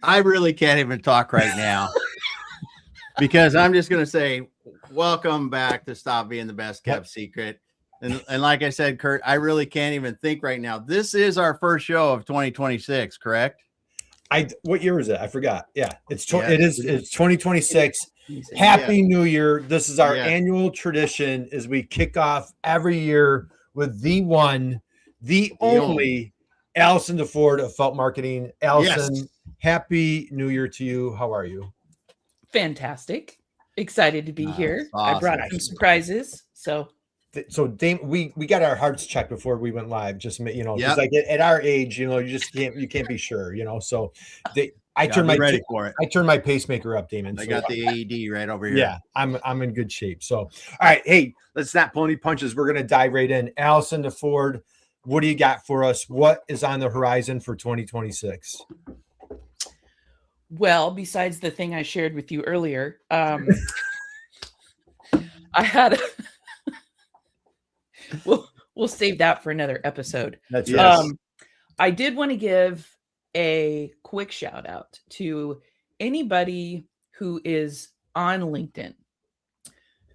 I really can't even talk right now because I'm just going to say, welcome back to Stop Being the Best Kept Secret. And like I said, Kurt, I really can't even think right now. This is our first show of 2026, correct? What year is it? I forgot. Yeah, it's 2026. Happy New Year. This is our annual tradition as we kick off every year with the one, the only Allison DeFord of Felt Marketing. Allison, happy New Year to you. How are you? Fantastic. Excited to be here. Awesome. I brought some surprises. So Dame, we got our hearts checked before we went live. Just because like at our age, you just can't be sure, So I turned my pacemaker up, Damon. I got the AED right over here. Yeah, I'm in good shape. So all right, hey, let's not pull any punches. We're gonna dive right in. Allison DeFord, what do you got for us? What is on the horizon for 2026? Well, besides the thing I shared with you earlier, I had we'll save that for another episode. That's right. I did want to give a quick shout out to anybody who is on LinkedIn,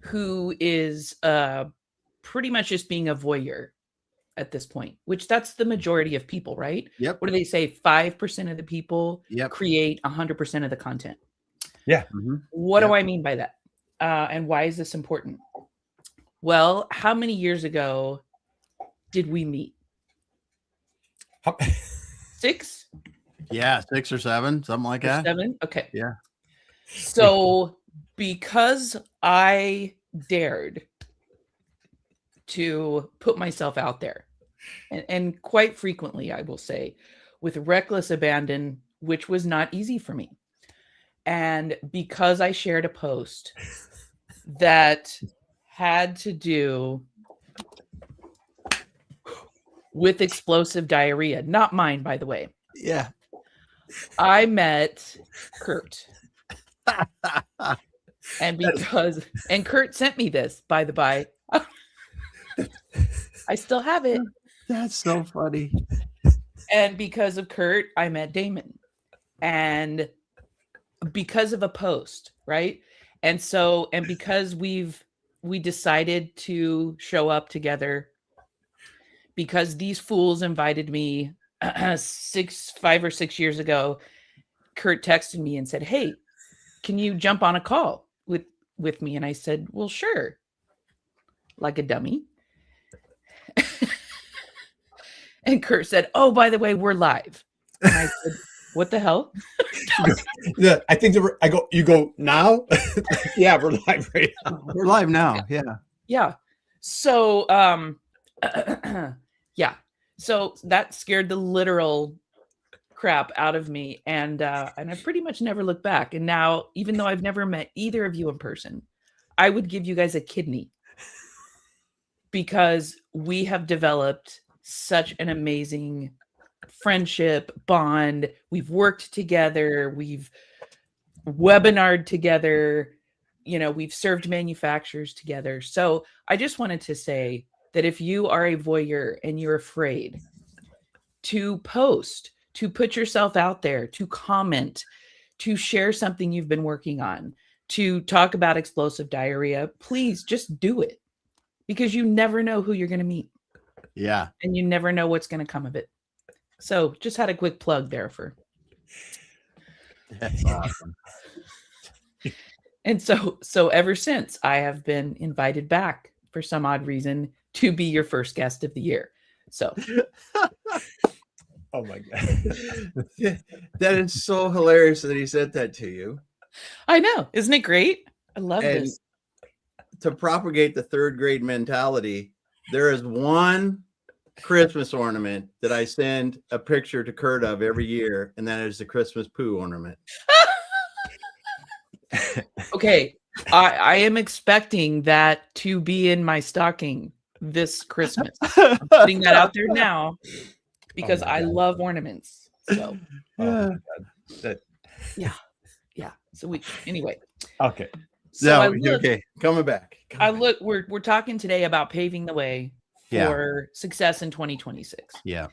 who is pretty much just being a voyeur at this point, which that's the majority of people, right? Yep. What do they say? 5% of the people create 100% of the content. Yeah. Mm-hmm. What do I mean by that? And why is this important? Well, how many years ago did we meet? 6? Yeah, 6 or 7, something like that. 7? Okay. Yeah. So because I dared to put myself out there, and quite frequently, I will say, with reckless abandon, which was not easy for me. And because I shared a post that had to do with explosive diarrhea, not mine, by the way. Yeah. I met Kurt. And Kurt sent me this, by the by. I still have it. That's so funny. And because of Kurt, I met Damon. And because of a post, right? And because we decided to show up together, because these fools invited me 5 or 6 years ago. Kurt texted me and said, "Hey, can you jump on a call with me?" And I said, "Well, sure." Like a dummy. And Kurt said, "Oh, by the way, we're live." And I said, "What the hell?" Yeah, I think you go now. Yeah, we're live right now. We're live now. Yeah. Yeah. So, yeah. So that scared the literal crap out of me, and I pretty much never looked back. And now, even though I've never met either of you in person, I would give you guys a kidney because we have developed such an amazing friendship bond. We've worked together. We've webinared together. We've served manufacturers together. So I just wanted to say that if you are a voyeur and you're afraid to post, to put yourself out there, to comment, to share something you've been working on, to talk about explosive diarrhea, please just do it, because you never know who you're going to meet. Yeah. And you never know what's going to come of it. So just had a quick plug there for. That's awesome. And so ever since, I have been invited back for some odd reason to be your first guest of the year. So. Oh my God. That is so hilarious that he said that to you. I know. Isn't it great? I love this. To propagate the third grade mentality, there is one Christmas ornament that I send a picture to Kurt of every year, and that is the Christmas poo ornament. Okay. I am expecting that to be in my stocking this Christmas. I'm putting that out there now because I love ornaments. So, yeah. So anyway. Okay. So okay, coming back. We're talking today about paving the way for success in 2026. Yeah.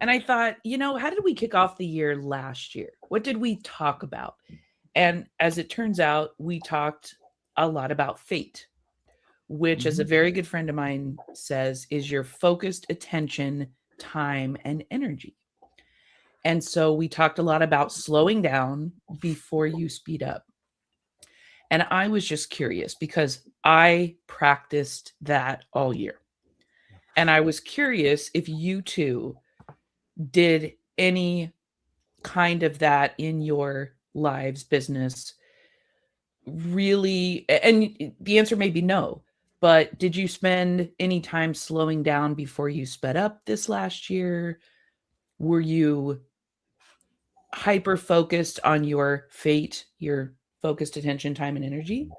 And I thought, how did we kick off the year last year? What did we talk about? And as it turns out, we talked a lot about fate, which, as a very good friend of mine says, is your focused attention, time, and energy. And so we talked a lot about slowing down before you speed up. And I was just curious because I practiced that all year. And I was curious if you two did any kind of that in your lives, business, really. And the answer may be no, but did you spend any time slowing down before you sped up this last year? Were you hyper focused on your fate, your focused attention, time, and energy?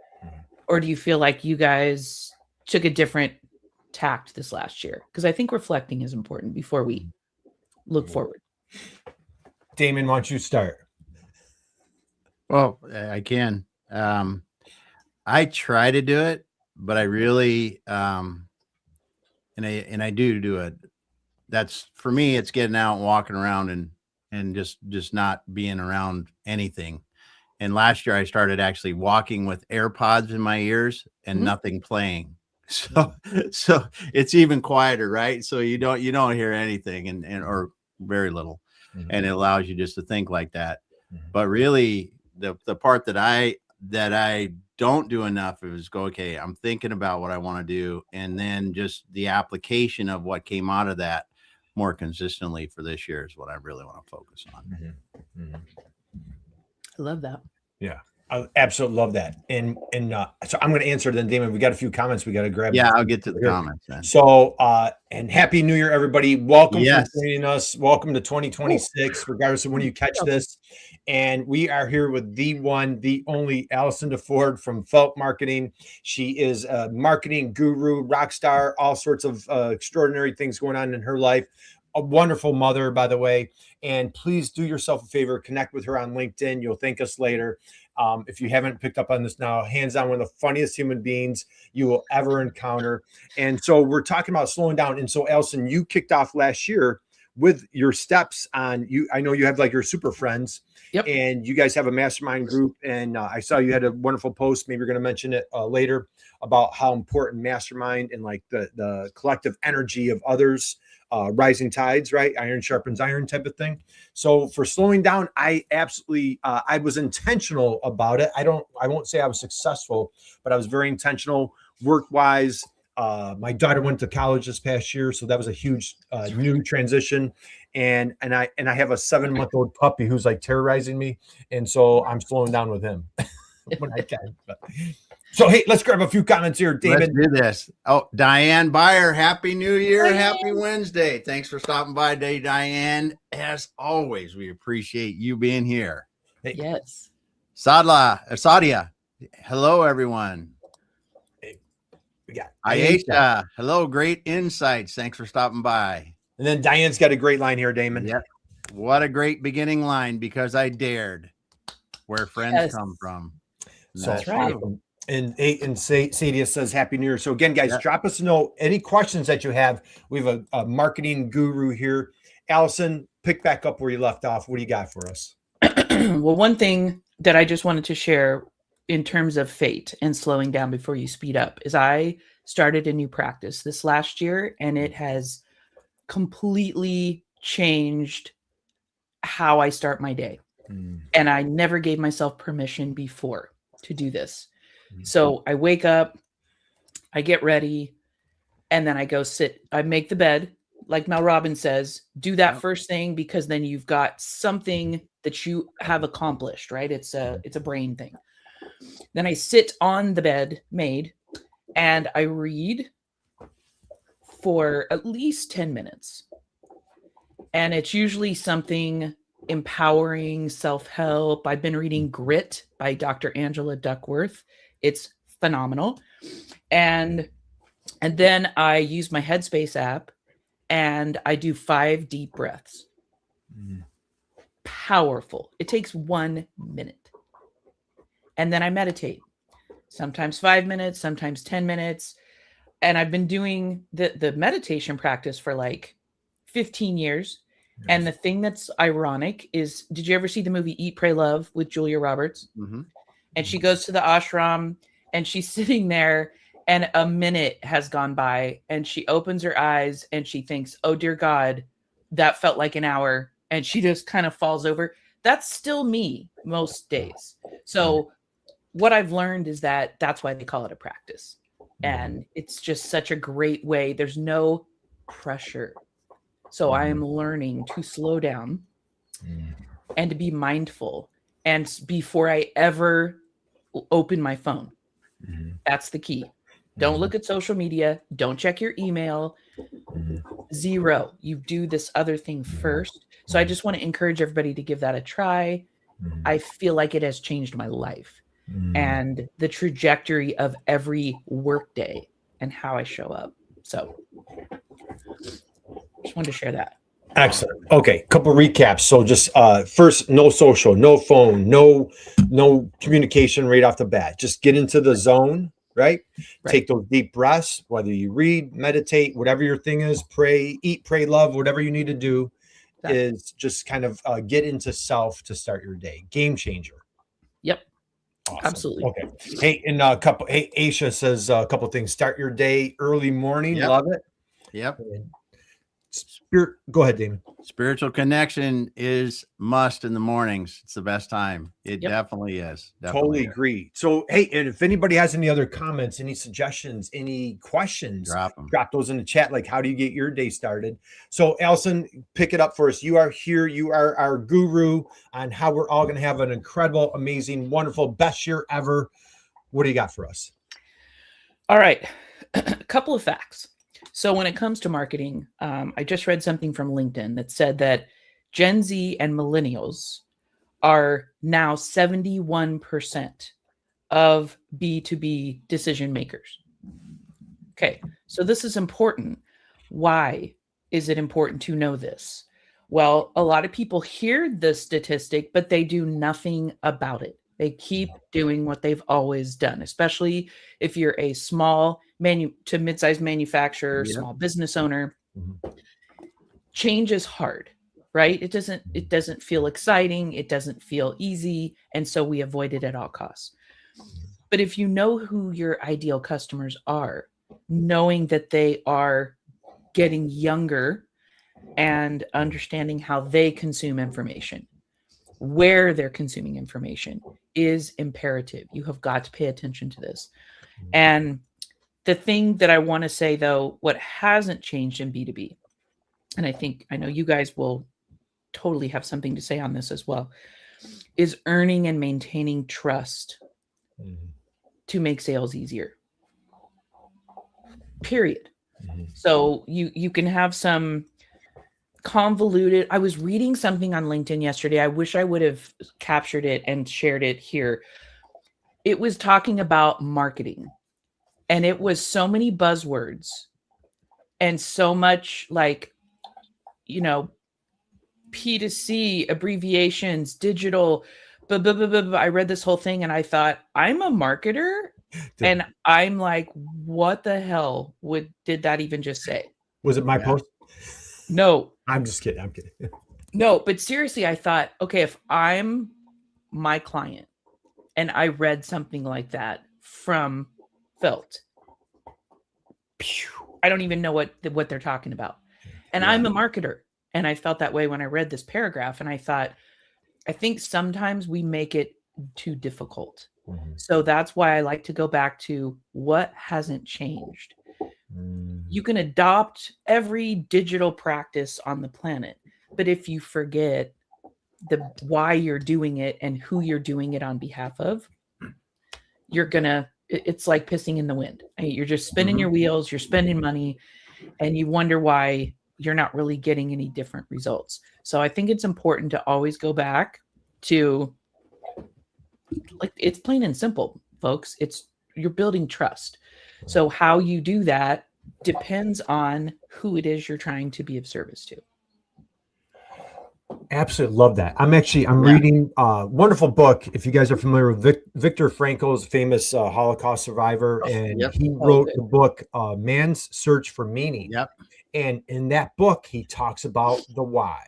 Or do you feel like you guys took a different tact this last year? Because I think reflecting is important before we look forward. Damon, why don't you start? Well, I can. I try to do it, but I really, and I do it. That's for me. It's getting out and walking around and just not being around anything. And last year I started actually walking with AirPods in my ears and nothing playing. So it's even quieter, right? So you don't hear anything and or very little. And it allows you just to think like that. But really the part that I don't do enough is go, okay, I'm thinking about what I want to do. And then just the application of what came out of that more consistently for this year is what I really want to focus on. I love that. Yeah, I absolutely love that. And so I'm going to answer then, Damon. We got a few comments we got to grab. Yeah, I'll get to the comments then. So, and Happy New Year, everybody. Welcome for joining us. Welcome to 2026, regardless of when you catch this. And we are here with the one, the only Allison DeFord from Felt Marketing. She is a marketing guru, rock star, all sorts of extraordinary things going on in her life. A wonderful mother, by the way. And please do yourself a favor, connect with her on LinkedIn. You'll thank us later. If you haven't picked up on this now, hands down, one of the funniest human beings you will ever encounter. And so we're talking about slowing down. And so, Allison, you kicked off last year with your steps on you. I know you have like your super friends. Yep. And you guys have a mastermind group. And I saw you had a wonderful post. Maybe you're going to mention it later about how important mastermind and like the collective energy of others. Rising tides, right? Iron sharpens iron type of thing. So for slowing down, I absolutely, I was intentional about it. I won't say I was successful, but I was very intentional work-wise. My daughter went to college this past year, so that was a huge new transition. And I have a 7-month-old puppy who's like terrorizing me, and so I'm slowing down with him when I can. So, hey, let's grab a few comments here, David. Let's do this. Oh, Diane Byer, Happy New Year. Happy Wednesday. Thanks for stopping by today, Diane. As always, we appreciate you being here. Hey. Yes. Sadia, hello, everyone. Hey, we got Ayesha, hello, great insights. Thanks for stopping by. And then Diane's got a great line here, Damon. Yep. What a great beginning line, because I dared. Where friends come from. That's right. And Sadia says Happy New Year. So again, guys, drop us a note. Any questions that you have. We have a marketing guru here. Allison, pick back up where you left off. What do you got for us? Well, one thing that I just wanted to share in terms of fate and slowing down before you speed up is I started a new practice this last year, and it has completely changed how I start my day. And I never gave myself permission before to do this. So I wake up, I get ready, and then I go sit. I make the bed, like Mel Robbins says, do that first thing, because then you've got something that you have accomplished, right? It's a brain thing. Then I sit on the bed made, and I read for at least 10 minutes. And it's usually something empowering, self-help. I've been reading Grit by Dr. Angela Duckworth. It's phenomenal. And then I use my Headspace app and I do 5 deep breaths. Powerful. It takes 1 minute. And then I meditate. Sometimes 5 minutes, sometimes 10 minutes. And I've been doing the meditation practice for like 15 years. And the thing that's ironic is, did you ever see the movie Eat, Pray, Love with Julia Roberts? Mm-hmm. And she goes to the ashram and she's sitting there and a minute has gone by and she opens her eyes and she thinks, oh, dear God, that felt like an hour. And she just kind of falls over. That's still me most days. So what I've learned is that that's why they call it a practice. And it's just such a great way. There's no pressure. So I am learning to slow down and to be mindful. And before I ever open my phone, that's the key. Don't look at social media. Don't check your email. Zero. You do this other thing first. So I just want to encourage everybody to give that a try. I feel like it has changed my life and the trajectory of every workday and how I show up. So just wanted to share that. Excellent. Okay, couple recaps. So just first, no social, no phone, no communication right off the bat. Just get into the zone, right? Take those deep breaths, whether you read, meditate, whatever your thing is, pray, eat, pray, love, whatever you need to do is just kind of get into self to start your day. Game changer. Yep. Awesome. Absolutely. Okay. Hey, and a couple. Hey, Aisha says a couple things. Start your day early morning. Yep. Love it. Yep. Spirit. Go ahead, Damon. Spiritual connection is must in the mornings. It's the best time. It definitely is. Totally agree. So, hey, and if anybody has any other comments, any suggestions, any questions, drop those in the chat. Like, how do you get your day started? So, Allison, pick it up for us. You are here. You are our guru on how we're all going to have an incredible, amazing, wonderful, best year ever. What do you got for us? All right. A couple of facts. So when it comes to marketing, I just read something from LinkedIn that said that Gen Z and millennials are now 71% of B2B decision makers. Okay, so this is important. Why is it important to know this? Well, a lot of people hear the statistic, but they do nothing about it. They keep doing what they've always done, especially if you're a small to mid-sized manufacturer, small business owner. Change is hard, right? It doesn't feel exciting. It doesn't feel easy. And so we avoid it at all costs. But if you know who your ideal customers are, knowing that they are getting younger and understanding how they consume information, where they're consuming information is imperative. You have got to pay attention to this. And the thing that I want to say, though, what hasn't changed in B2B, and I know you guys will totally have something to say on this as well, is earning and maintaining trust to make sales easier. Period. So you can have some convoluted. I was reading something on LinkedIn yesterday. I wish I would have captured it and shared it here. It was talking about marketing, and it was so many buzzwords and so much like, P2C, abbreviations, digital, I read this whole thing and I thought, I'm a marketer. And I'm like, what the hell did that even just say? Was it my post? No. I'm just kidding. I'm kidding. No, but seriously, I thought, okay, if I'm my client and I read something like that from Felt, I don't even know what they're talking about. And I'm a marketer. And I felt that way when I read this paragraph. And I thought, I think sometimes we make it too difficult. So that's why I like to go back to what hasn't changed. You can adopt every digital practice on the planet, but if you forget why you're doing it and who you're doing it on behalf of, it's like pissing in the wind. You're just spinning your wheels, you're spending money, and you wonder why you're not really getting any different results. So I think it's important to always go back to, like, it's plain and simple, folks. You're building trust. So how you do that depends on who it is you're trying to be of service to. Absolutely love that. I'm reading a wonderful book. If you guys are familiar with Viktor Frankl's famous Holocaust survivor, and he wrote the book Man's Search for Meaning. And in that book, he talks about the why.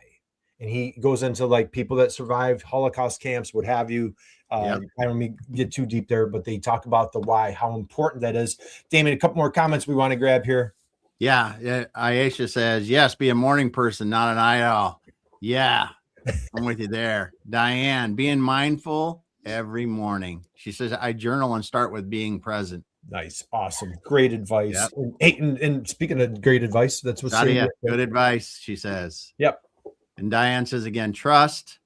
and he goes into like people that survived Holocaust camps, what have you. Yep. I don't mean get too deep there, but they talk about the why, how important that is. Damon, a couple more comments we want to grab here. Yeah. Aisha says, yes, be a morning person, not an night owl. Yeah, I'm with you there. Diane, being mindful every morning. She says, I journal and start with being present. Nice. Awesome. Great advice. Yep. And speaking of great advice, that's what's good advice, she says. Yep. And Diane says again, trust,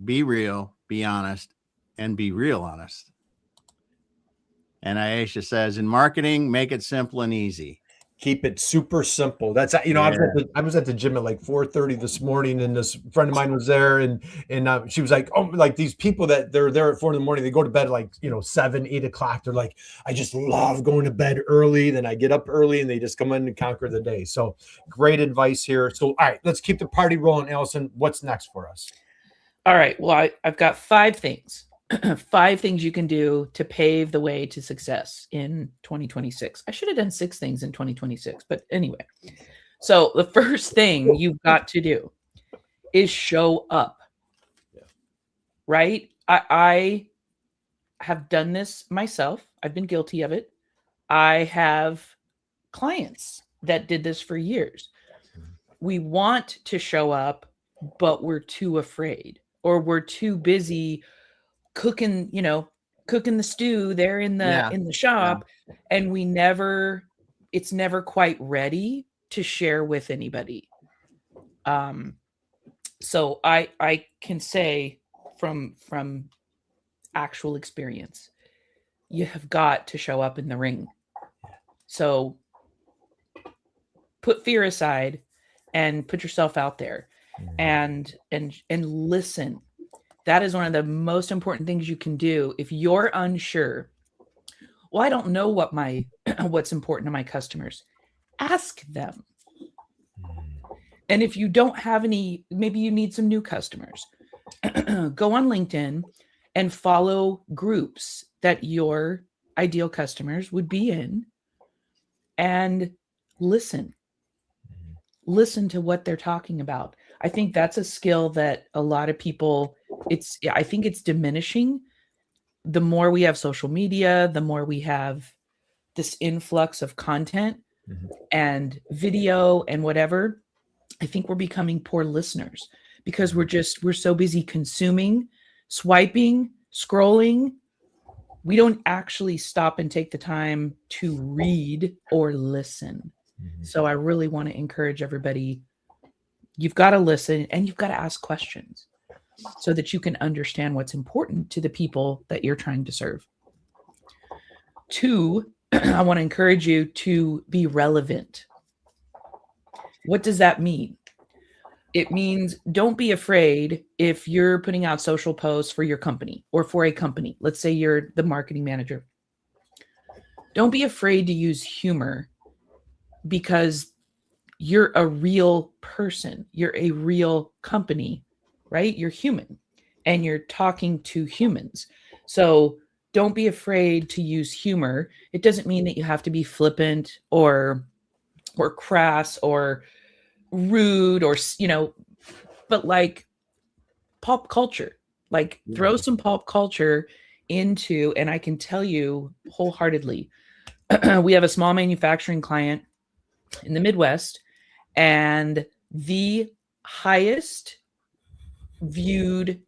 be real, be honest, and be real honest. And Aisha says, in marketing, make it simple and easy. Keep it super simple. That's, you know, I was at the gym at like 4:30 this morning, and this friend of mine was there, and she was like, oh, like these people that they're there at 4 in the morning, they go to bed at like, 7, 8 o'clock. They're like, I just love going to bed early. Then I get up early and they just come in and conquer the day. So great advice here. So, all right, let's keep the party rolling. Allison, what's next for us? All right. Well, I've got 5 things. 5 things you can do to pave the way to success in 2026. I should have done 6 things in 2026, but anyway. So the first thing you've got to do is show up. Yeah. Right? I have done this myself. I've been guilty of it. I have clients that did this for years. We want to show up, but we're too afraid, or we're too busy cooking the stew there in the shop, and it's never quite ready to share with anybody. So I can say from actual experience, you have got to show up in the ring. So put fear aside and put yourself out there and listen. That is one of the most important things you can do. If you're unsure, well, I don't know what's important to my customers. Ask them. And if you don't have any, maybe you need some new customers, go on LinkedIn and follow groups that your ideal customers would be in, and listen to what they're talking about. I think that's a skill that a lot of people, I think it's diminishing. The more we have social media, the more we have this influx of content and video and whatever, I think we're becoming poor listeners because we're so busy consuming, swiping, scrolling. We don't actually stop and take the time to read or listen. So I really want to encourage everybody. You've got to listen and you've got to ask questions so that you can understand what's important to the people that you're trying to serve. 2, I want to encourage you to be relevant. What does that mean? It means don't be afraid if you're putting out social posts for your company or for a company. Let's say you're the marketing manager. Don't be afraid to use humor, because you're a real person. You're a real company, right? You're human and you're talking to humans. So don't be afraid to use humor. It doesn't mean that you have to be flippant or crass or rude or, but like pop culture, like throw some pop culture into, and I can tell you wholeheartedly, we have a small manufacturing client in the Midwest, and the highest viewed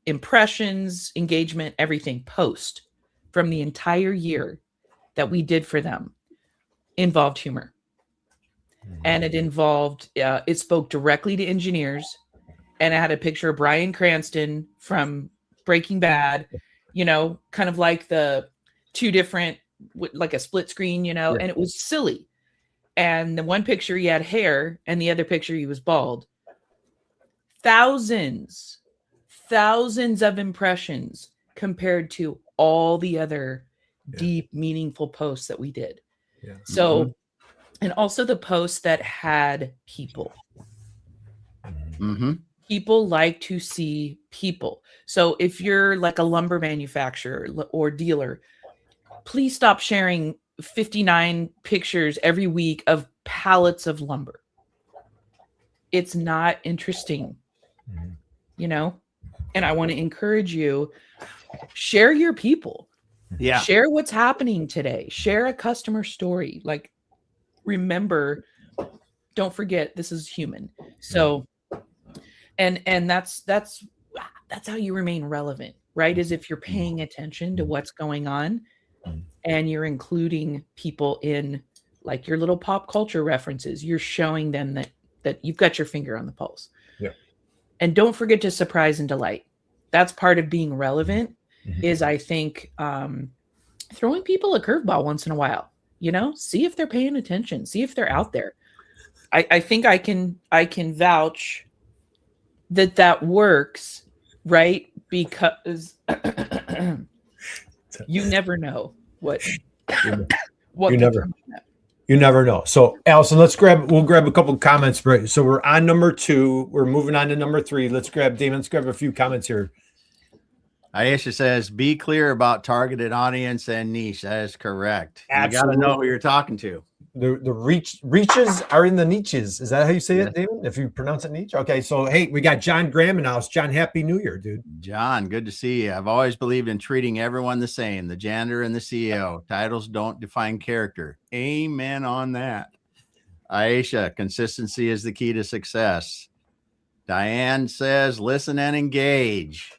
impressions, engagement, everything post from the entire year that we did for them involved humor. And it involved, it spoke directly to engineers, and I had a picture of Bryan Cranston from Breaking Bad, kind of like the 2 different, like a split screen, and it was silly. And the one picture he had hair and the other picture he was bald. Thousands of impressions compared to all the other deep, meaningful posts that we did. Yeah. So, and also the posts that had people. People like to see people. So if you're like a lumber manufacturer or dealer, please stop sharing 59 pictures every week of pallets of lumber. It's not interesting. you know, and I want to encourage you, share your people. Yeah. Share what's happening today. Share a customer story. Like, remember, don't forget, this is human. So, and that's how you remain relevant, right? Is if you're paying attention to what's going on and you're including people in like your little pop culture references. You're showing them that you've got your finger on the pulse. Yeah. And don't forget to surprise and delight. That's part of being relevant. Is, I think, throwing people a curveball once in a while, you know, see if they're paying attention, see if they're out there. I think I can vouch that works, right? Because you never know what you never know. So Allison, we'll grab a couple comments, right? So we're on number 2. We're moving on to number 3. Let's grab a few comments here. Aisha says, be clear about targeted audience and niche. That is correct. Absolutely. You got to know who you're talking to. The reaches are in the niches. Is that how you say it, David? If you pronounce it niche? Okay. So, hey, we got John Graham in the house. John, Happy New Year, dude. John, good to see you. I've always believed in treating everyone the same, the janitor and the CEO. Titles don't define character. Amen on that. Aisha, consistency is the key to success. Diane says, listen and engage.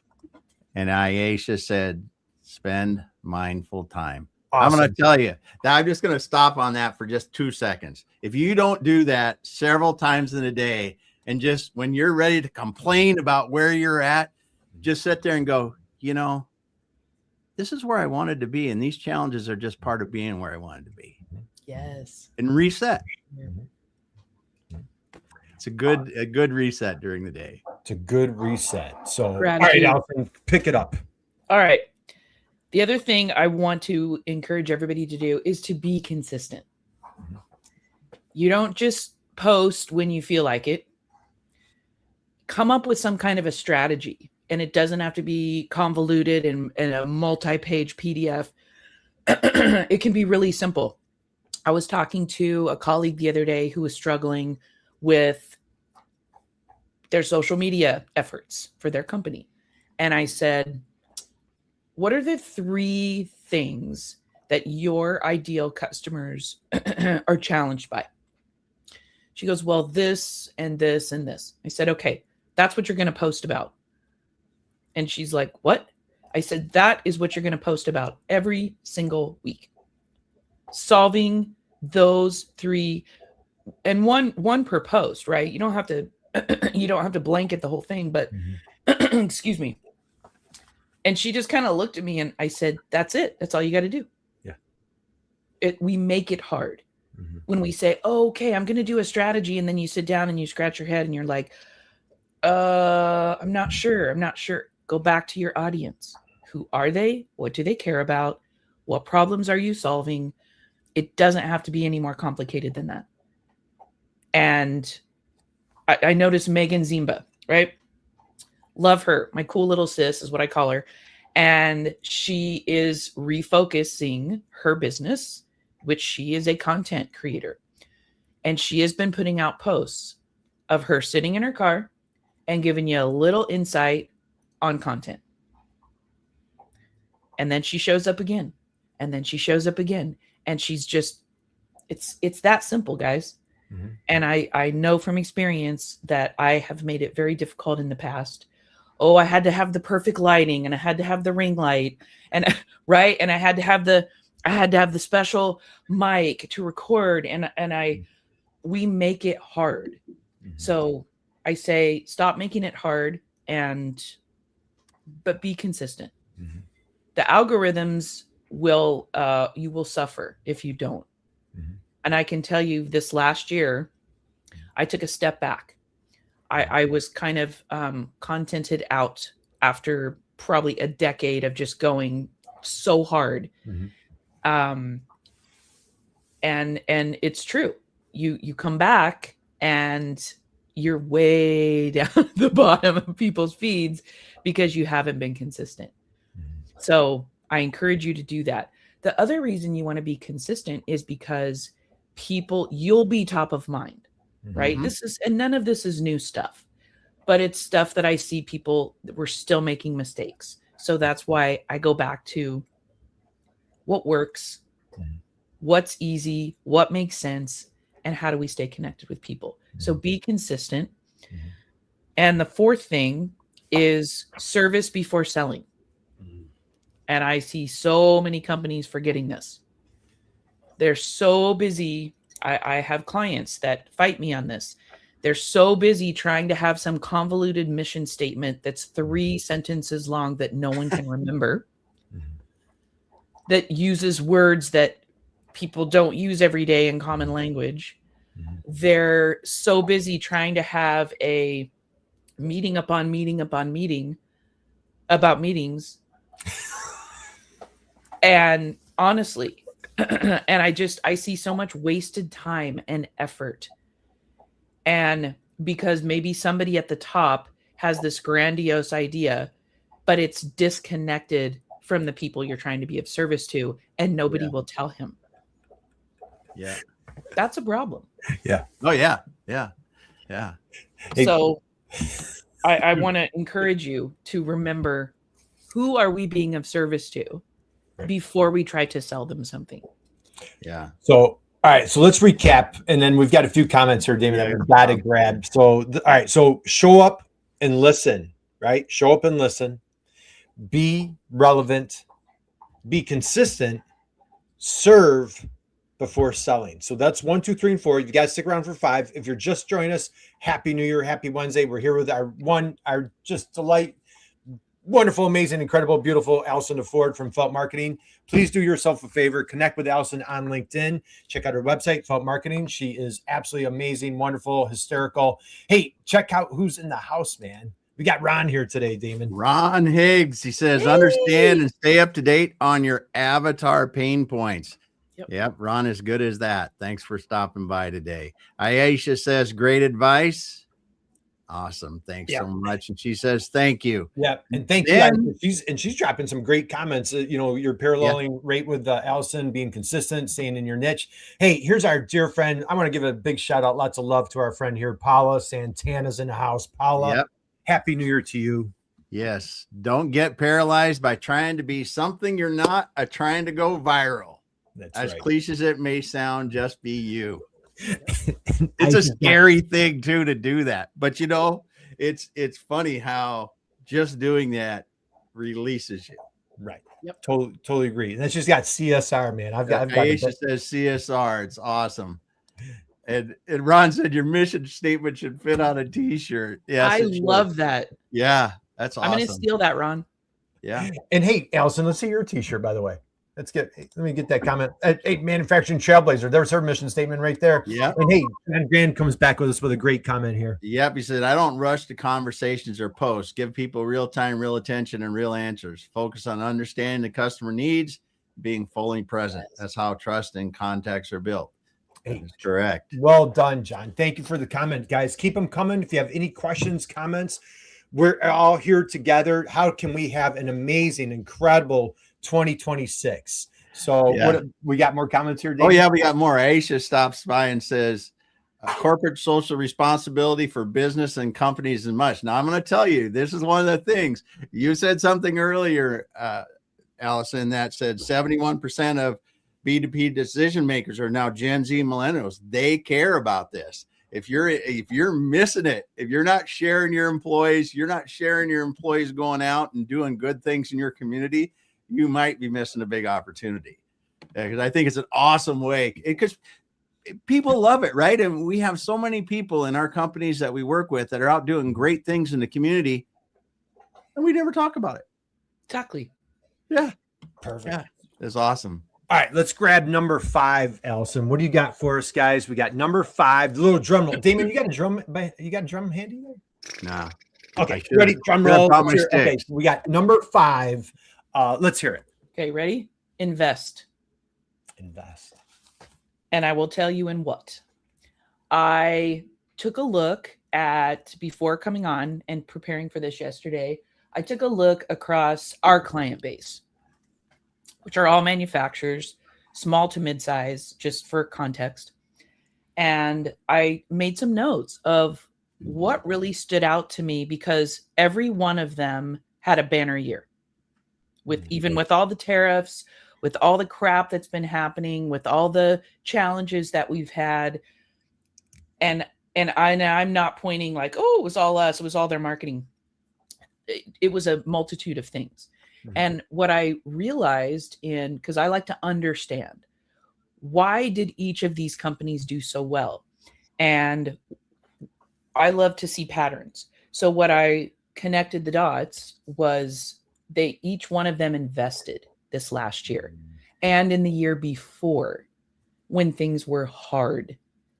And Aisha said, spend mindful time. Awesome. I'm going to tell you that I'm just going to stop on that for just 2 seconds. If you don't do that several times in a day, and just when you're ready to complain about where you're at, just sit there and go, you know, this is where I wanted to be. And these challenges are just part of being where I wanted to be. Yes. And reset. It's a good reset during the day. It's a good reset. So, all right, Allison, pick it up. All right. The other thing I want to encourage everybody to do is to be consistent. You don't just post when you feel like it. Come up with some kind of a strategy, and it doesn't have to be convoluted and a multi-page PDF. It can be really simple. I was talking to a colleague the other day who was struggling with their social media efforts for their company. And I said, what are the 3 things that your ideal customers are challenged by? She goes, well, this and this and this. I said, okay, that's what you're going to post about. And she's like, what? I said, that is what you're going to post about every single week. Solving those 3, and one per post, right? You don't have to blanket the whole thing, but excuse me. And she just kind of looked at me, and I said, that's it. That's all you got to do. Yeah. We make it hard when we say, oh, okay, I'm going to do a strategy. And then you sit down and you scratch your head and you're like, I'm not sure. Go back to your audience. Who are they? What do they care about? What problems are you solving? It doesn't have to be any more complicated than that. And I noticed Megan Zimba, right? Love her. My cool little sis is what I call her. And she is refocusing her business, which she is a content creator. And she has been putting out posts of her sitting in her car and giving you a little insight on content. And then she shows up again. And then she shows up again. And she's just, it's that simple, guys. And I know from experience that I have made it very difficult in the past. Oh, I had to have the perfect lighting, and I had to have the ring light, and right. And I had to have the special mic to record. We make it hard. So I say, stop making it hard but be consistent. The algorithms you will suffer if you don't. And I can tell you this last year, I took a step back. I was kind of contented out after probably a decade of just going so hard. And it's true. You come back and you're way down at the bottom of people's feeds because you haven't been consistent. So I encourage you to do that. The other reason you want to be consistent is because you'll be top of mind, right? And none of this is new stuff. but it's stuff that I see people that we're still making mistakes. So that's why I go back to what works, what's easy, what makes sense, and how do we stay connected with people. So be consistent. And the fourth thing is service before selling. And I see so many companies forgetting this. They're so busy. I have clients that fight me on this. They're so busy trying to have some convoluted mission statement that's 3 sentences long that no one can remember, that uses words that people don't use every day in common language. They're so busy trying to have a meeting upon meeting upon meeting about meetings. And honestly, and I see so much wasted time and effort. And because maybe somebody at the top has this grandiose idea, but it's disconnected from the people you're trying to be of service to, and nobody will tell him. Yeah. That's a problem. Yeah. Oh, yeah. Yeah. Yeah. So I want to encourage you to remember, who are we being of service to before we try to sell them something? Yeah. So, all right. So let's recap. And then we've got a few comments here, Damon, that we've got to grab. So, all right. So show up and listen, right? Show up and listen. Be relevant. Be consistent. Serve before selling. So that's 1, 2, 3, and 4. You guys stick around for 5. If you're just joining us, Happy New Year, Happy Wednesday. We're here with our just delight, wonderful, amazing, incredible, beautiful Allison DeFord from Felt Marketing. Please do yourself a favor. Connect with Allison on LinkedIn. Check out her website, Felt Marketing. She is absolutely amazing, wonderful, hysterical. Hey, check out who's in the house, man. We got Ron here today, Damon. Ron Higgs. He says, understand and stay up to date on your avatar pain points. Yep. Ron is good as that. Thanks for stopping by today. Aisha says, great advice. Awesome. Thanks so much. And she says, thank you. Yeah. And thank you. She's dropping some great comments. You're paralleling right with Allison, being consistent, staying in your niche. Hey, here's our dear friend. I want to give a big shout out. Lots of love to our friend here. Paula Santana's in the house. Paula, Happy New Year to you. Yes. Don't get paralyzed by trying to be something you're not, trying to go viral. That's as right. cliche as it may sound, just be you. It's a scary thing too to do that, but it's funny how just doing that releases you. Right. Yep. Totally agree. And that's just got CSR, man. I've got Aisha says CSR. It's awesome. And Ron said your mission statement should fit on a t-shirt. Yes, I love that. Yeah, that's awesome. I'm going to steal that, Ron. Yeah. And hey, Allison, let's see your t-shirt, by the way. Let me get that comment. Hey, manufacturing Trailblazer. There's her mission statement right there. Yeah. And hey, John Grand comes back with us with a great comment here. Yep. He said, I don't rush to conversations or posts. Give people real time, real attention, and real answers. Focus on understanding the customer needs, being fully present. That's how trust and contacts are built. That's correct. Well done, John. Thank you for the comment, guys. Keep them coming. If you have any questions, comments, we're all here together. How can we have an amazing, incredible 2026? So we got more comments here, Dave? Oh yeah, we got more. Aisha stops by and says corporate social responsibility for business and companies and much. Now I'm going to tell you, this is one of the things you said something earlier, Allison, that said 71% of B2B decision makers are now Gen Z millennials. They care about this. If you're missing it, if you're not sharing your employees, going out and doing good things in your community, you might be missing a big opportunity. Because I think it's an awesome way, because people love it, right? And we have so many people in our companies that we work with that are out doing great things in the community, and we never talk about it. Exactly. Yeah. Perfect. Yeah. It's awesome. All right, let's grab number 5, Allison. What do you got for us, guys? We got number 5, the little drum roll. Damon, you got a drum? You got a drum handy there? Nah. Okay, ready? Drum roll. Okay, we got number 5. Let's hear it. Okay, ready? Invest. And I will tell you in what. I took a look at, before coming on and preparing for this yesterday, I took a look across our client base, which are all manufacturers, small to mid-size, just for context. And I made some notes of what really stood out to me, because every one of them had a banner year, with even with all the tariffs, with all the crap that's been happening, with all the challenges that we've had. And I'm not pointing like, oh, it was all us, it was all their marketing. It was a multitude of things. And what I realized because I like to understand, why did each of these companies do so well? And I love to see patterns. So what I connected the dots was each one of them invested this last year and in the year before, when things were hard.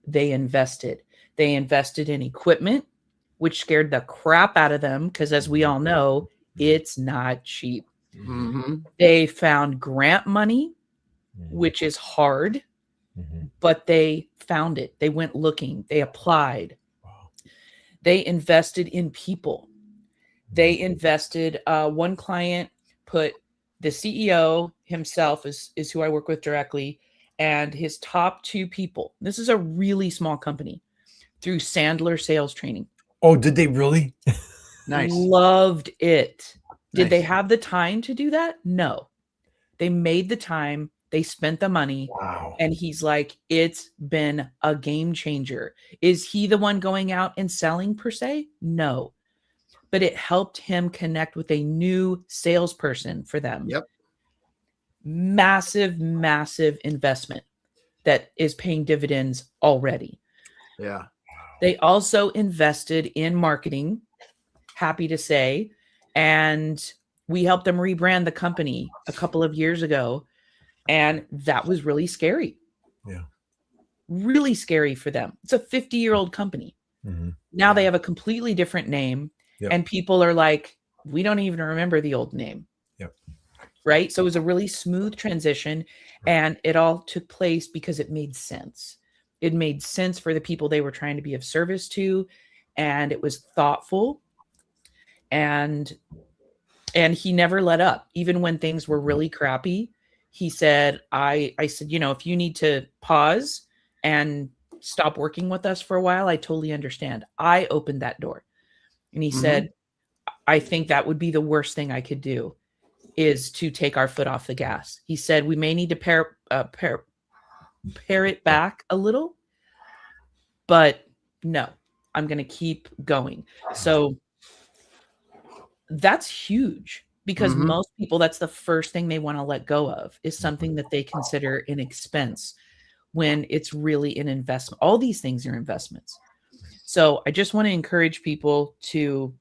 They invested in equipment, which scared the crap out of them, because as we all know, it's not cheap. They found grant money, which is hard, but they found it. They went looking, they applied. They invested in people. They invested, one client put the CEO himself is who I work with directly, and his top 2 people. This is a really small company, through Sandler sales training. Oh, did they really? Nice. Loved it. Did Nice. they have the time to do that? No. They made the time. They spent the money. Wow. And he's like, it's been a game changer. Is he the one going out and selling per se? No. But it helped him connect with a new salesperson for them. Yep. Massive, massive investment that is paying dividends already. Yeah. They also invested in marketing, happy to say, and we helped them rebrand the company a couple of years ago, and that was really scary. Yeah. Really scary for them. It's a 50-year-old company. Now they have a completely different name, and people are like, we don't even remember the old name. Right? So it was a really smooth transition, and it all took place because it made sense. It made sense for the people they were trying to be of service to, and it was thoughtful, and he never let up. Even when things were really crappy, he said, I said, if you need to pause and stop working with us for a while, I totally understand. I opened that door. And he said, I think that would be the worst thing I could do, is to take our foot off the gas. He said, we may need to pare it back a little, but no, I'm going to keep going. So that's huge, because most people, that's the first thing they want to let go of, is something that they consider an expense when it's really an investment. All these things are investments. So I just want to encourage people to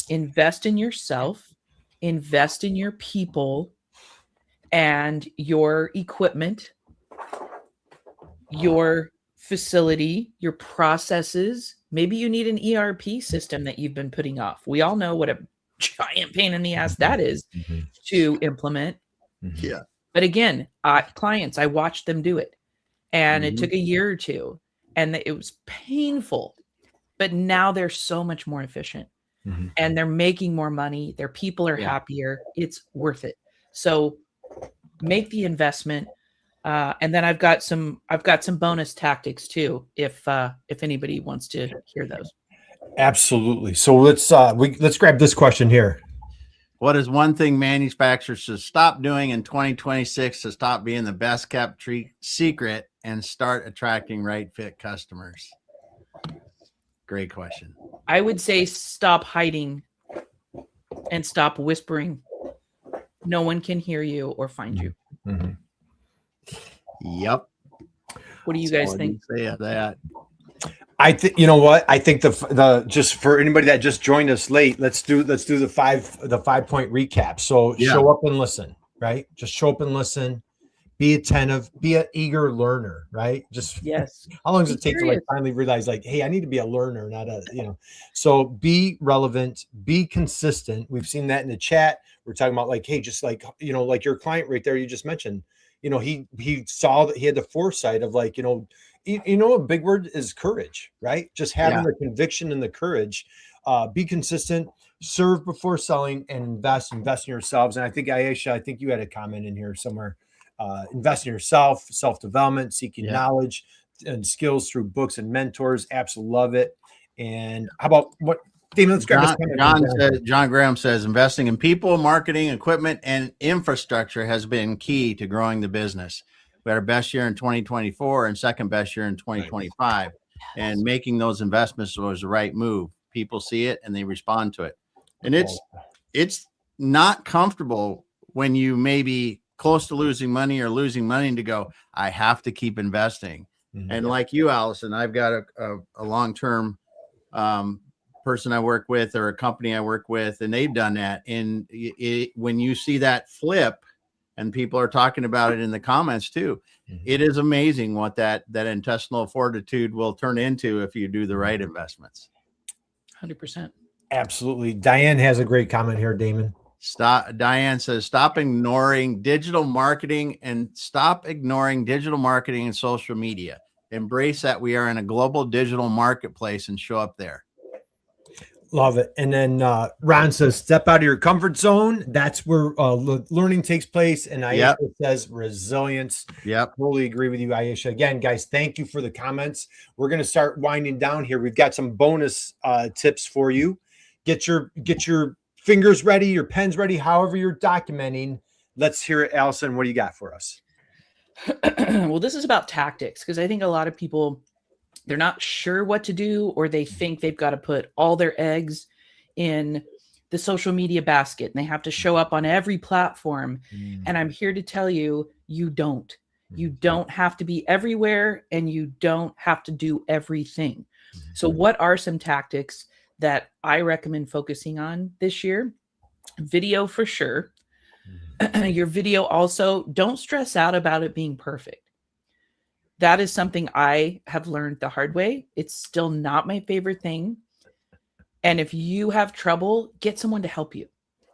invest in yourself, invest in your people and your equipment, your facility, your processes. Maybe you need an ERP system that you've been putting off. We all know what a giant pain in the ass that is to implement. Yeah. But again, clients, I watched them do it, and it took a year or two, and it was painful, but now they're so much more efficient, and they're making more money. Their people are happier. It's worth it. So make the investment. And then I've got some bonus tactics too, if anybody wants to hear those. Absolutely. So let's grab this question here. What is one thing manufacturers should stop doing in 2026 to stop being the best kept secret and start attracting right fit customers? Great question. I would say stop hiding and stop whispering. No one can hear you or find you. Yep. What do you guys think? Say that. I think, you know what? I think the just for anybody that just joined us late, let's do the 5-point recap. So show up and listen, right? Just show up and listen. Be attentive. Be an eager learner, right? Just how long does it take to like finally realize like, hey, I need to be a learner, not a So be relevant. Be consistent. We've seen that in the chat. We're talking about like, hey, just like like your client right there, you just mentioned. He saw that he had the foresight of like, a big word is courage, right? Just having the conviction and the courage. Be consistent, serve before selling, and invest in yourselves. And I think Aisha, you had a comment in here somewhere. Invest in yourself, self-development, seeking knowledge and skills through books and mentors. Absolutely love it. And how about what, Damon? Let's grab John Graham says investing in people, marketing, equipment, and infrastructure has been key to growing the business. We had our best year in 2024 and second best year in 2025. And making those investments was the right move. People see it and they respond to it. And it's not comfortable when you may be close to losing money or losing money to go, I have to keep investing. And like you, Allison, I've got a long-term person I work with or a company I work with, and they've done that. And when you see that flip, and people are talking about it in the comments too, it is amazing what that intestinal fortitude will turn into if you do the right investments. 100%. Absolutely. Diane has a great comment here, Damon. Diane says, stop ignoring digital marketing and social media. Embrace that we are in a global digital marketplace and show up there. Love it. And then Ron says, step out of your comfort zone. That's where learning takes place. And Aisha says resilience. Yep. Totally agree with you, Aisha. Again, guys, thank you for the comments. We're going to start winding down here. We've got some bonus tips for you. Get your fingers ready, your pens ready, however you're documenting. Let's hear it, Allison. What do you got for us? Well, this is about tactics, because I think a lot of people, they're not sure what to do, or they think they've got to put all their eggs in the social media basket and they have to show up on every platform. And I'm here to tell you, you don't. You don't have to be everywhere, and you don't have to do everything. So what are some tactics that I recommend focusing on this year? Video for sure. Your video also, don't stress out about it being perfect. That is something I have learned the hard way. It's still not my favorite thing. And if you have trouble, get someone to help you.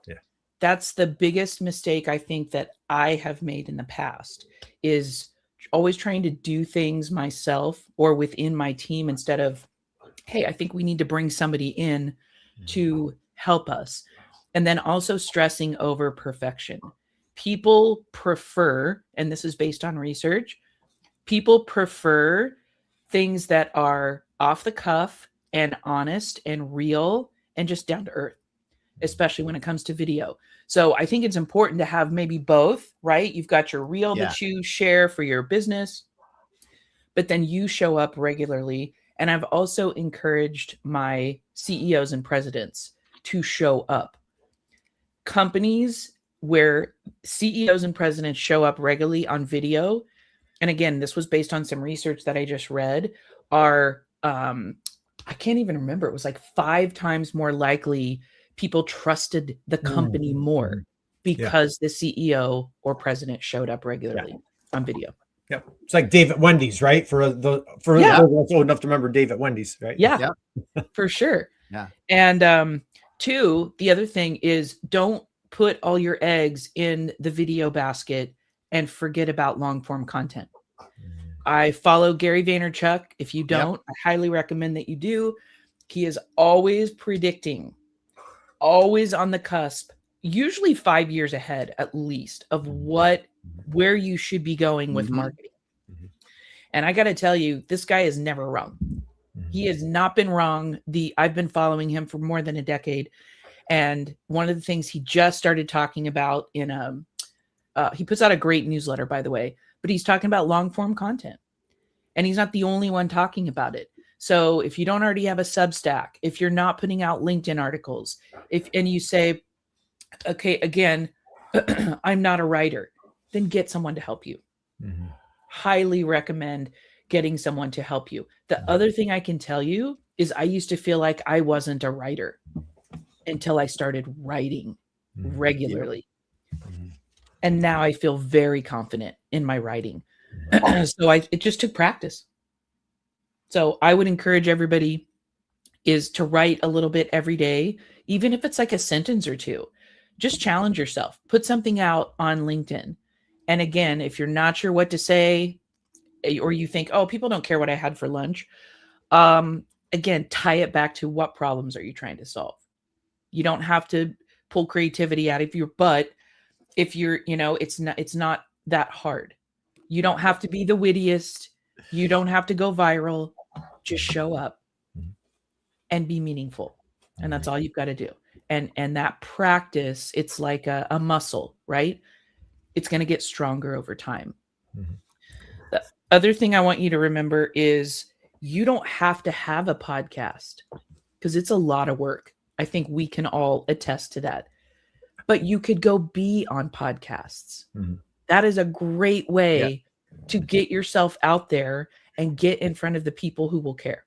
Yeah. That's the biggest mistake I think that I have made in the past, is always trying to do things myself or within my team instead of, hey, I think we need to bring somebody in to help us. And then also stressing over perfection. People prefer, and this is based on research, people prefer things that are off the cuff and honest and real and just down to earth, especially when it comes to video. So I think it's important to have maybe both, right? You've got your reel that you share for your business, but then you show up regularly. And I've also encouraged my CEOs and presidents to show up. Companies where CEOs and presidents show up regularly on video, and again, this was based on some research that I just read, are, I can't even remember, it was like 5 times more likely people trusted the company more because the CEO or president showed up regularly on video. Yeah, it's like Dave at Wendy's, right? For those old enough to remember Dave at Wendy's, right? Yeah, for sure. Yeah. And 2, the other thing is, don't put all your eggs in the video basket and forget about long form content. I follow Gary Vaynerchuk. If you don't, I highly recommend that you do. He is always predicting, always on the cusp, usually 5 years ahead at least, of where you should be going with marketing. And I got to tell you, this guy is never wrong. He has not been wrong. I've been following him for more than a decade. And one of the things he just started talking about he puts out a great newsletter, by the way, but he's talking about long form content, and he's not the only one talking about it. So if you don't already have a Substack, if you're not putting out LinkedIn articles, and you say, okay, again, I'm not a writer, then get someone to help you. Highly recommend getting someone to help you. The other thing I can tell you is I used to feel like I wasn't a writer until I started writing regularly. And now I feel very confident in my writing. So it just took practice. So I would encourage everybody is to write a little bit every day, even if it's like a sentence or two. Just challenge yourself. Put something out on LinkedIn. And again, if you're not sure what to say, or you think, oh, people don't care what I had for lunch, again, tie it back to what problems are you trying to solve? You don't have to pull creativity out of your butt if you're, it's not that hard. You don't have to be the wittiest. You don't have to go viral. Just show up. and be meaningful. And that's all you've got to do. And that practice, it's like a muscle, right? It's going to get stronger over time. Mm-hmm. The other thing I want you to remember is you don't have to have a podcast because it's a lot of work. I think we can all attest to that. But you could go be on podcasts. Mm-hmm. That is a great way to get yourself out there and get in front of the people who will care.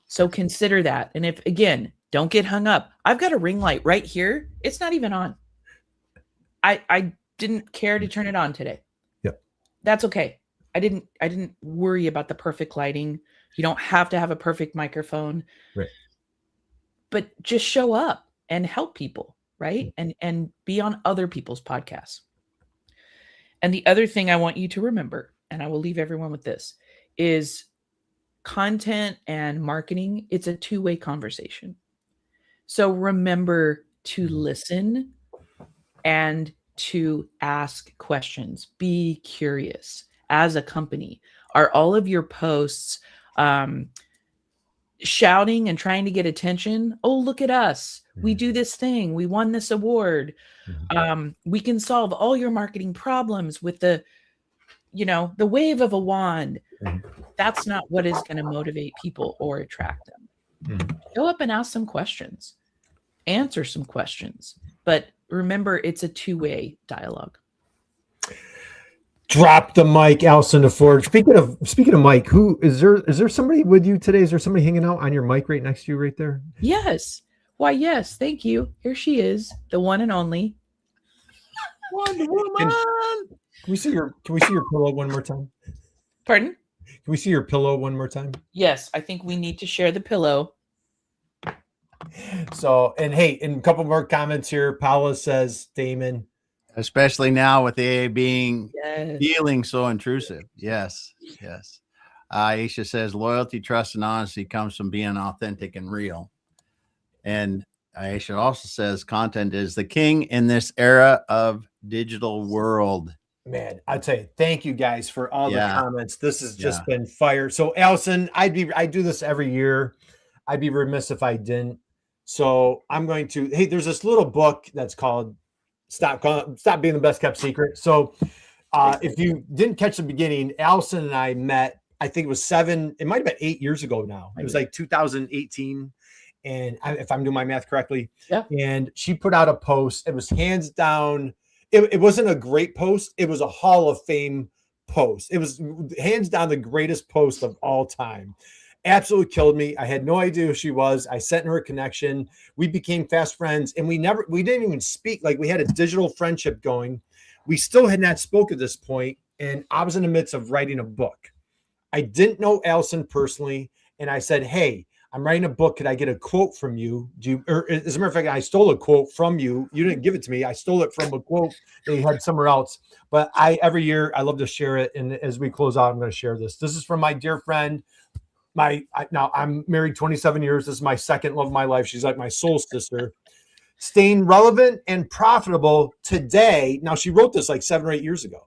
So consider that. And if, again, don't get hung up. I've got a ring light right here. It's not even on. I didn't care to turn it on today. Yep. That's okay. I didn't worry about the perfect lighting. You don't have to have a perfect microphone. Right. But just show up and help people, right? And be on other people's podcasts. And the other thing I want you to remember, and I will leave everyone with this, is content and marketing. It's a two-way conversation. So remember to listen and to ask questions. Be curious. As a company, are all of your posts shouting and trying to get attention? Oh, look at us. We do this thing. We won this award. We can solve all your marketing problems with the wave of a wand. That's not what is going to motivate people or attract them. Go up and ask some questions, answer some questions, but remember, it's a two-way dialogue. Drop the mic, Allison DeFord. Speaking of Mike, who is there somebody with you today? Is there somebody hanging out on your mic right next to you right there? Yes. Why, yes. Thank you. Here she is, the one and only Wonder Woman. Can we see your pillow one more time? Pardon? Can we see your pillow one more time? Yes, I think we need to share the pillow. So, and hey, in a couple more comments here, Paula says, Damon. Especially now with AA being feeling so intrusive. Yes. Aisha says loyalty, trust, and honesty comes from being authentic and real. And Aisha also says content is the king in this era of digital world. Man, I'd say thank you guys for all the comments. This has just been fire. So Allison, I do this every year. I'd be remiss if I didn't. So I'm going to, hey, there's this little book that's called Stop Being the Best Kept Secret. So if you didn't catch the beginning, Allison and I met, I think it was it might have been 8 years ago now. It was like 2018. And if I'm doing my math correctly. Yeah. And she put out a post. It was hands down. It wasn't a great post. It was a Hall of Fame post. It was hands down the greatest post of all time. Absolutely killed me. I had no idea who she was. I sent her a connection. We became fast friends, and we didn't even speak. Like, we had a digital friendship going. We still had not spoke at this point, and I was in the midst of writing a book. I didn't know Allison personally, and I said, "Hey, I'm writing a book. Could I get a quote from you?" Or as a matter of fact, I stole a quote from you. You didn't give it to me. I stole it from a quote that you had somewhere else. But every year I love to share it. And as we close out, I'm going to share this. This is from my dear friend. Now I'm married 27 years. This is my second love of my life. She's like my soul sister. Staying relevant and profitable today. Now, she wrote this like 7 or 8 years ago.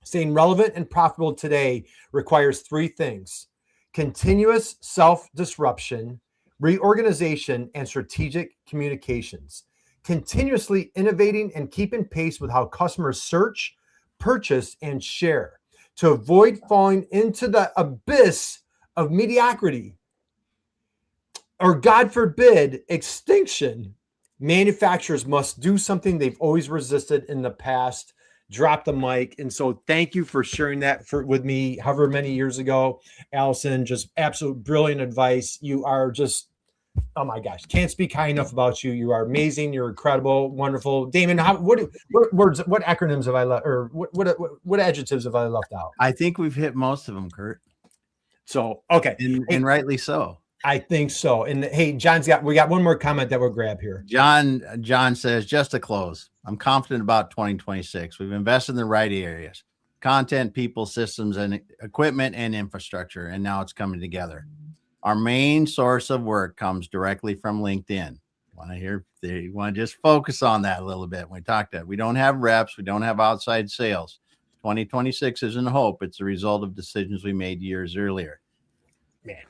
Staying relevant and profitable today requires 3 things: continuous self-disruption, reorganization, and strategic communications. Continuously innovating and keeping pace with how customers search, purchase, and share to avoid falling into the abyss of mediocrity or, God forbid, extinction. Manufacturers must do something they've always resisted in the past. Drop the mic. And so thank you for sharing that with me however many years ago. Allison, just absolute brilliant advice. You are just, oh my gosh, can't speak high enough about you. You are amazing. You're incredible, wonderful. Damon, what words, what acronyms have I left, or what adjectives have I left out? I think we've hit most of them, Kurt. So, okay. And rightly so. I think so. And hey, we got one more comment that we'll grab here. John says, just to close, I'm confident about 2026. We've invested in the right areas: content, people, systems, and equipment and infrastructure. And now it's coming together. Our main source of work comes directly from LinkedIn. You want to just focus on that a little bit. We talked about, we don't have reps. We don't have outside sales. 2026 isn't hope. It's a result of decisions we made years earlier. Man,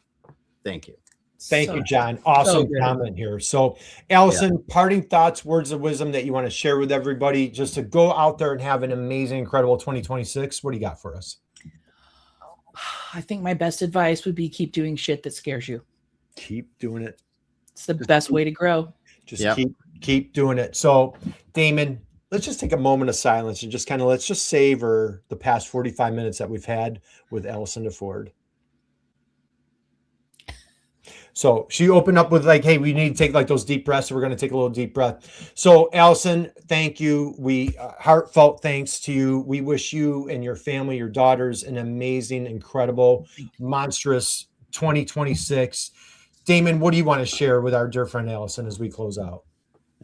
thank you. Thank you, John. Awesome comment here. So, Allison, parting thoughts, words of wisdom that you want to share with everybody just to go out there and have an amazing, incredible 2026. What do you got for us? I think my best advice would be keep doing shit that scares you. Keep doing it. It's the best way to grow. Just keep doing it. So, Damon, let's just take a moment of silence and just kind of let's just savor the past 45 minutes that we've had with Allison DeFord. So she opened up with like, hey, we need to take like those deep breaths. So we're going to take a little deep breath. So Allison, thank you. We heartfelt thanks to you. We wish you and your family, your daughters, an amazing, incredible, monstrous 2026. Damon, what do you want to share with our dear friend Allison as we close out?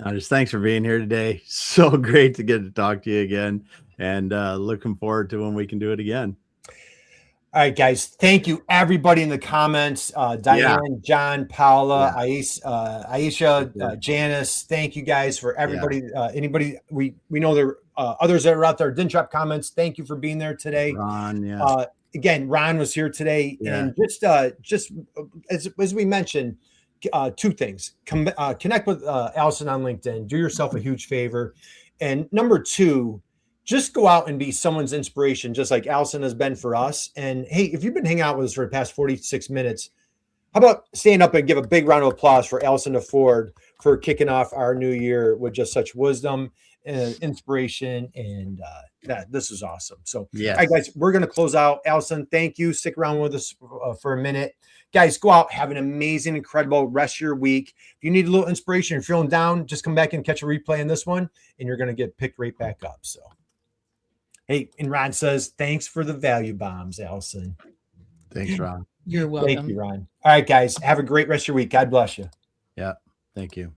Just thanks for being here today. So great to get to talk to you again, and looking forward to when we can do it again. All right, guys. Thank you, everybody in the comments. Diane, John, Paula, Aisha, Janice. Thank you guys for everybody. Anybody we know there others that are out there didn't drop comments. Thank you for being there today. Ron, again, Ron was here today, and just as we mentioned, two things: connect with Allison on LinkedIn. Do yourself a huge favor, and number two, just go out and be someone's inspiration, just like Allison has been for us. And hey, if you've been hanging out with us for the past 46 minutes, how about stand up and give a big round of applause for Allison DeFord for kicking off our new year with just such wisdom and inspiration. And this is awesome. So, all right, guys, we're going to close out. Allison, thank you. Stick around with us for a minute. Guys, go out, have an amazing, incredible rest of your week. If you need a little inspiration, you're feeling down, just come back and catch a replay in this one, and you're going to get picked right back up. So, hey, and Ron says, thanks for the value bombs, Allison. Thanks, Ron. You're welcome. Thank you, Ron. All right, guys, have a great rest of your week. God bless you. Yeah, thank you.